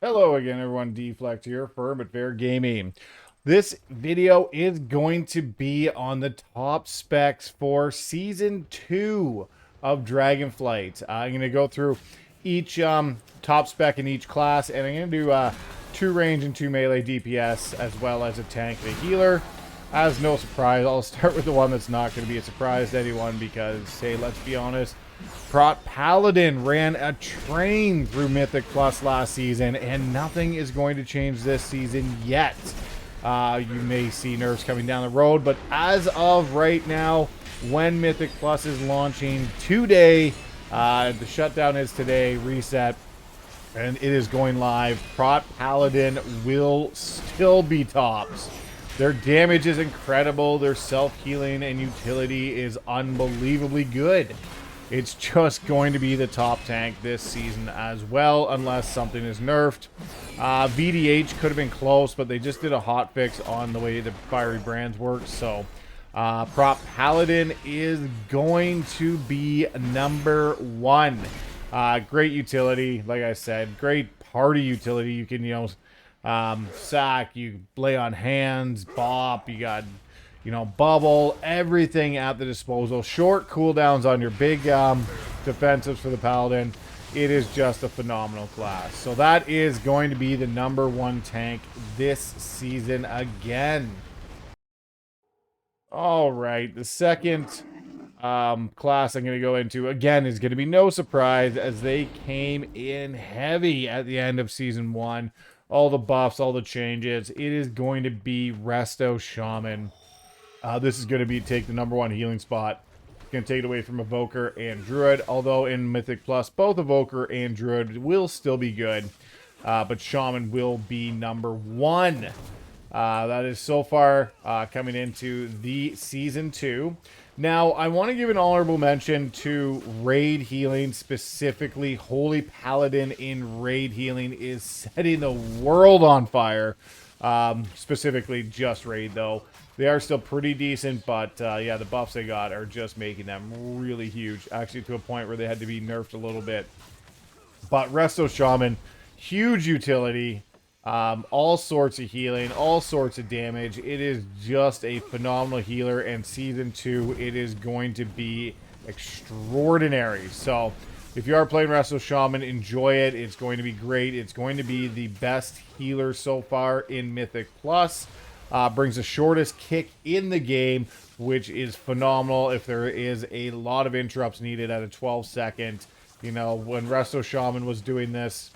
Hello again, everyone. Deflect here for but Fair Gaming. This video is going to be on the top specs for Season 2 of Dragonflight. I'm going to go through each top spec in each class, and I'm going to do 2 range and 2 melee DPS, as well as a tank and a healer. As no surprise, I'll start with the one that's not going to be a surprise to anyone because, hey, let's be honest, Prot Paladin ran a train through Mythic Plus last season, and nothing is going to change this season yet. You may see nerfs coming down the road, but as of right now, when Mythic Plus is launching today, the shutdown is today, reset, and it is going live. Prot Paladin will still be tops. Their damage is incredible. Their self-healing and utility is unbelievably good. It's just going to be the top tank this season as well, unless something is nerfed. VDH could have been close, but they just did a hotfix on the way the Fiery Brands work. So, Prot Paladin is going to be number 1. Great utility, like I said. Great party utility. You can, sack, you lay on hands, bop, you got, bubble, everything at the disposal. Short cooldowns on your big defensives for the Paladin. It is just a phenomenal class. So that is going to be the number 1 tank this season again. All right, the second class I'm going to go into, again, is going to be no surprise as they came in heavy at the end of Season 1. All the buffs, all the changes. It is going to be Resto Shaman. This is going to take the number 1 healing spot. It's going to take it away from Evoker and Druid, although in Mythic Plus, both Evoker and Druid will still be good. But Shaman will be number 1. That is so far coming into the Season 2. Now, I want to give an honorable mention to raid healing, specifically Holy Paladin in raid healing is setting the world on fire. Specifically just raid, though. They are still pretty decent, but yeah, the buffs they got are just making them really huge. Actually, to a point where they had to be nerfed a little bit. But Resto Shaman, huge utility. All sorts of healing, all sorts of damage. It is just a phenomenal healer, and Season 2, it is going to be extraordinary. So, if you are playing Resto Shaman, enjoy it. It's going to be great. It's going to be the best healer so far in Mythic Plus. Brings the shortest kick in the game, which is phenomenal if there is a lot of interrupts needed at a 12-second. When Resto Shaman was doing this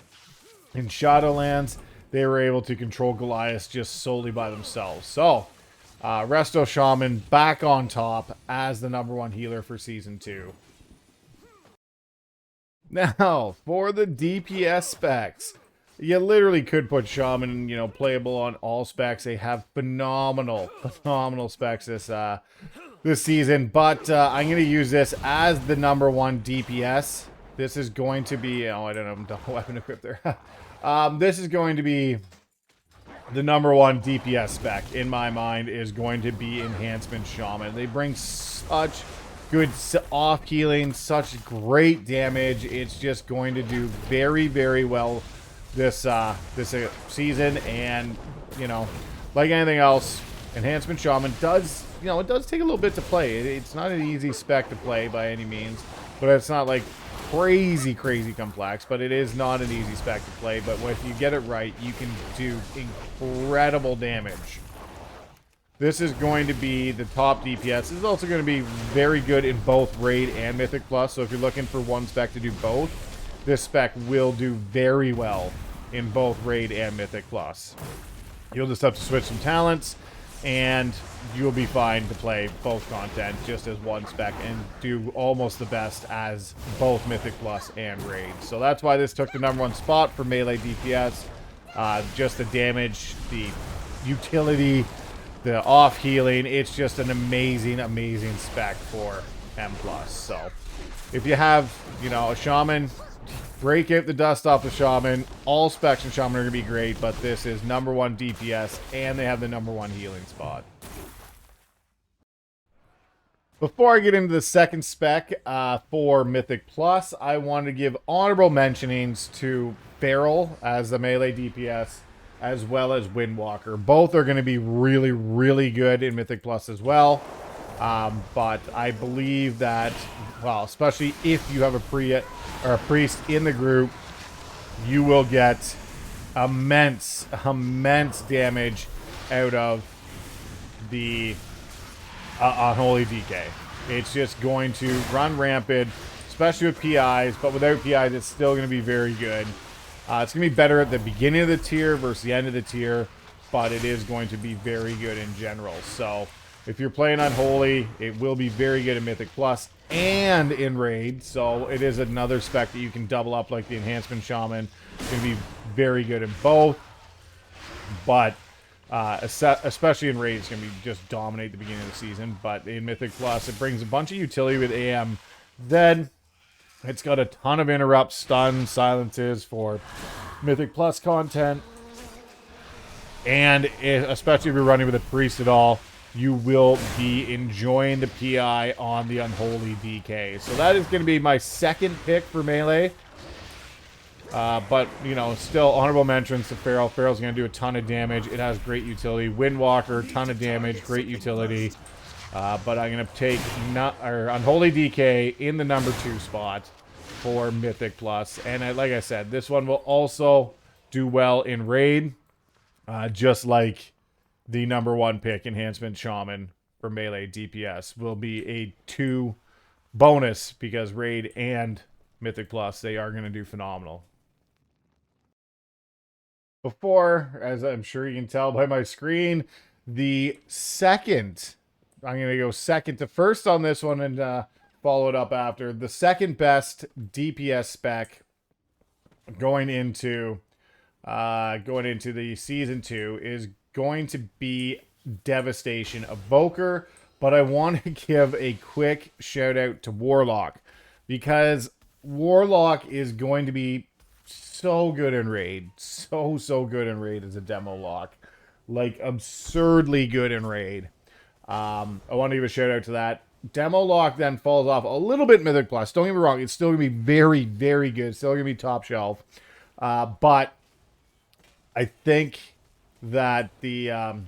in Shadowlands, they were able to control Goliath just solely by themselves. So, Resto Shaman back on top as the number 1 healer for Season 2. Now, for the DPS specs. You literally could put Shaman, playable on all specs. They have phenomenal specs this season. But I'm going to use this as the number 1 DPS. This is going to be... Oh, I don't know. Weapon equipped there. This is going to be the number 1 DPS spec, in my mind, is going to be Enhancement Shaman. They bring such good off healing, such great damage. It's just going to do very, very well this season, and like anything else, Enhancement Shaman does it does take a little bit to play. It's not an easy spec to play by any means, but it's not like crazy complex, but it is not an easy spec to play. But if you get it right, you can do incredible damage. This is going to be the top DPS. This is also going to be very good in both Raid and Mythic Plus, so if you're looking for one spec to do both, this spec will do very well in both Raid and Mythic Plus. You'll just have to switch some talents, and you'll be fine to play both content just as one spec and do almost the best as both Mythic Plus and Raid. So that's why this took the number 1 spot for melee DPS. Just the damage, the utility, the off healing. It's just an amazing spec for M+. So if you have, a Shaman, break out the dust off the Shaman. All specs in Shaman are going to be great, but this is number 1 DPS, and they have the number 1 healing spot. Before I get into the second spec for Mythic Plus, I want to give honorable mentionings to Feral as the melee DPS, as well as Windwalker. Both are going to be really, really good in Mythic Plus as well. But I believe that, well, especially if you have a priest in the group, you will get immense damage out of the Unholy DK. It's just going to run rampant, especially with PIs, but without PIs, it's still going to be very good. It's going to be better at the beginning of the tier versus the end of the tier, but it is going to be very good in general. So if you're playing Unholy, it will be very good in Mythic Plus and in Raid. So it is another spec that you can double up like the Enhancement Shaman. It's going to be very good in both, but especially in Raid, it's going to be just dominate the beginning of the season. But in Mythic Plus, it brings a bunch of utility with AM. Then it's got a ton of interrupts, stuns, silences for Mythic Plus content. And especially if you're running with a priest at all, you will be enjoying the PI on the Unholy DK. So that is going to be my second pick for melee. But, you know, still honorable mentions to Feral. Feral's going to do a ton of damage. It has great utility. Windwalker, ton of damage, great utility. But I'm going to take Unholy DK in the number 2 spot for Mythic Plus. And like I said, this one will also do well in Raid, just like the number 1 pick, Enhancement Shaman, for melee DPS, will be a 2 bonus because Raid and Mythic Plus, they are going to do phenomenal. Before, as I'm sure you can tell by my screen, the second, I'm going to go second to first on this one and follow it up after. The second best DPS spec going into the Season 2 is going to be Devastation Evoker, but I want to give a quick shout out to Warlock, because Warlock is going to be so good in Raid. So good in Raid as a demo lock. Like, absurdly good in Raid. I want to give a shout out to that. Demo lock then falls off a little bit Mythic Plus. Don't get me wrong. It's still going to be very, very good. Still going to be top shelf. But I think that the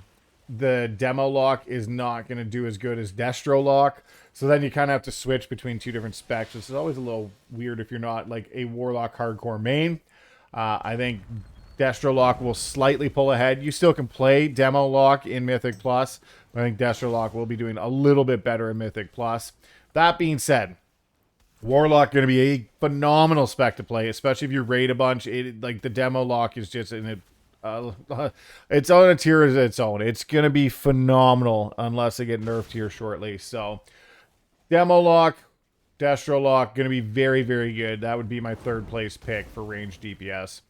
demo lock is not going to do as good as Destro lock. So then you kind of have to switch between 2 different specs. This is always a little weird if you're not like a Warlock hardcore main. I think Destro lock will slightly pull ahead. You still can play demo lock in Mythic Plus, but I think Destro lock will be doing a little bit better in Mythic Plus. That being said, Warlock going to be a phenomenal spec to play, especially if you raid a bunch. Like the demo lock is just in it. It's on a tier as its own. It's going to be phenomenal unless they get nerfed here shortly. So, demo lock, Destro lock, going to be very, very good. That would be my third place pick for range DPS.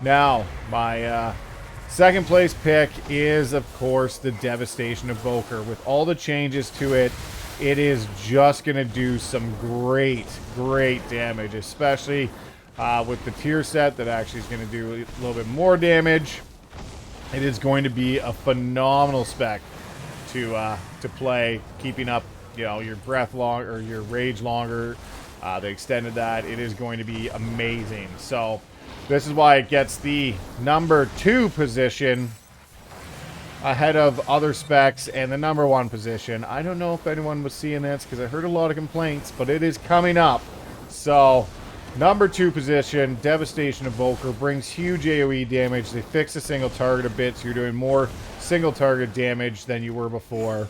Now, my second place pick is, of course, the Devastation Evoker. With all the changes to it, it is just going to do some great damage, especially with the tier set that actually is going to do a little bit more damage. It is going to be a phenomenal spec to play, keeping up, you know, your breath long or your rage longer. They extended that. It is going to be amazing. So this is why it gets the number 2 position ahead of other specs and the number 1 position. I don't know if anyone was seeing this because I heard a lot of complaints, but it is coming up. So number 2 position, Devastation Evoker, brings huge AoE damage. They fixed the single target a bit, so you're doing more single target damage than you were before.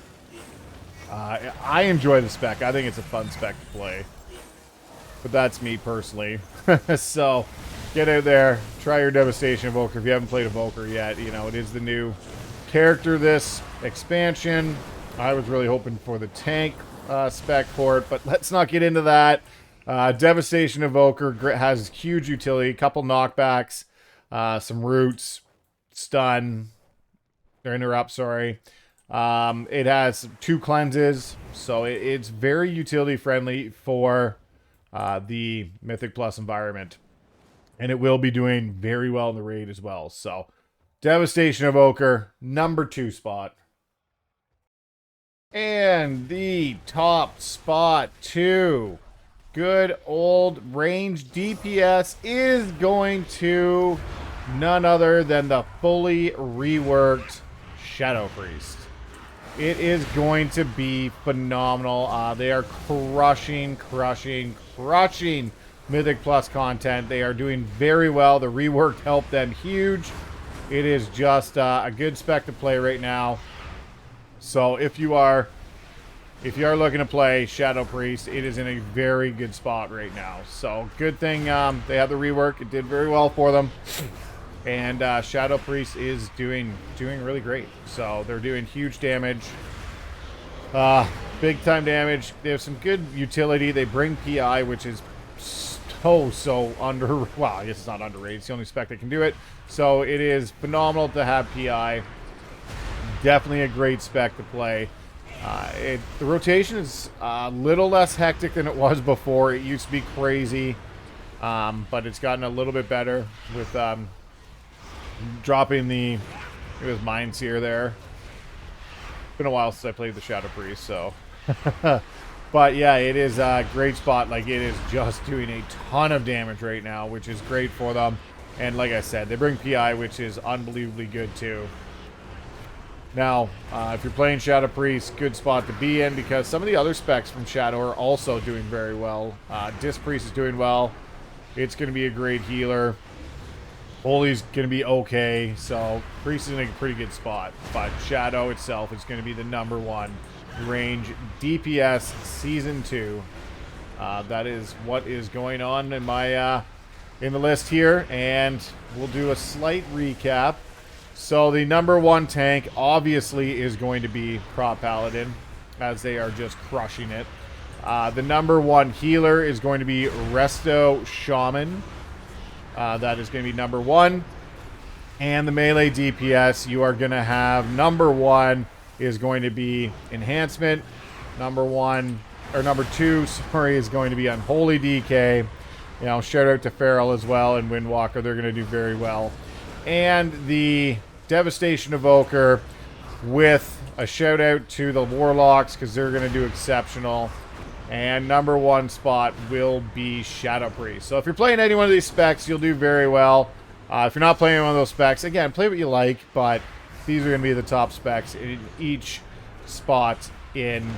I enjoy the spec. I think it's a fun spec to play. But that's me personally. So get out there, try your Devastation Evoker. If you haven't played Evoker yet, you know, it is the new character this expansion. I was really hoping for the tank spec for it, but let's not get into that. Devastation Evoker has huge utility, a couple knockbacks, some roots, stun, or interrupt, sorry. It has 2 cleanses, so it's very utility friendly for the Mythic Plus environment. And it will be doing very well in the raid as well. So, Devastation Evoker, number 2 spot. And the top spot 2, good old range DPS, is going to none other than the fully reworked Shadow Priest. It is going to be phenomenal. They are crushing Mythic Plus content. They are doing very well. The rework helped them huge. It is just a good spec to play right now. So if you are looking to play Shadow Priest, it is in a very good spot right now. So good thing they have the rework. It did very well for them. And Shadow Priest is doing really great. So they're doing huge damage. Big time damage. They have some good utility. They bring PI, which is so well, I guess it's not underrated. It's the only spec that can do it. So it is phenomenal to have PI. Definitely a great spec to play. The rotation is a little less hectic than it was before. It used to be crazy, but it's gotten a little bit better with dropping the Mind Seer there. Been a while since I played the Shadow Priest, so. But yeah, it is a great spot. Like, it is just doing a ton of damage right now, which is great for them. And like I said, they bring PI, which is unbelievably good too. Now, if you're playing Shadow Priest, good spot to be in, because some of the other specs from Shadow are also doing very well. Disc Priest is doing well. It's going to be a great healer. Holy's going to be okay, so Priest is in a pretty good spot. But Shadow itself is going to be the #1 range DPS Season 2. That is what is going on in my in the list here, and we'll do a slight recap. So the #1 tank obviously is going to be Prop Paladin, as they are just crushing it. The #1 healer is going to be Resto Shaman. That is going to be #1. And the melee DPS, you are going to have #1 is going to be Enhancement. #2, sorry, is going to be Unholy DK. You know, shout out to Feral as well and Windwalker. They're going to do very well. And the Devastation Evoker, with a shout out to the Warlocks, because they're going to do exceptional. And #1 spot will be Shadow Priest. So if you're playing any one of these specs, you'll do very well. If you're not playing one of those specs, again, play what you like, but these are going to be the top specs in each spot in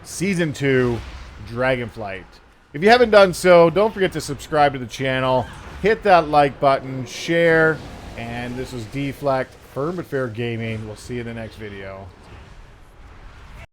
Season 2 Dragonflight. If you haven't done so, don't forget to subscribe to the channel, hit that like button, share, and this was Deflect, Firm but Fair Gaming. We'll see you in the next video.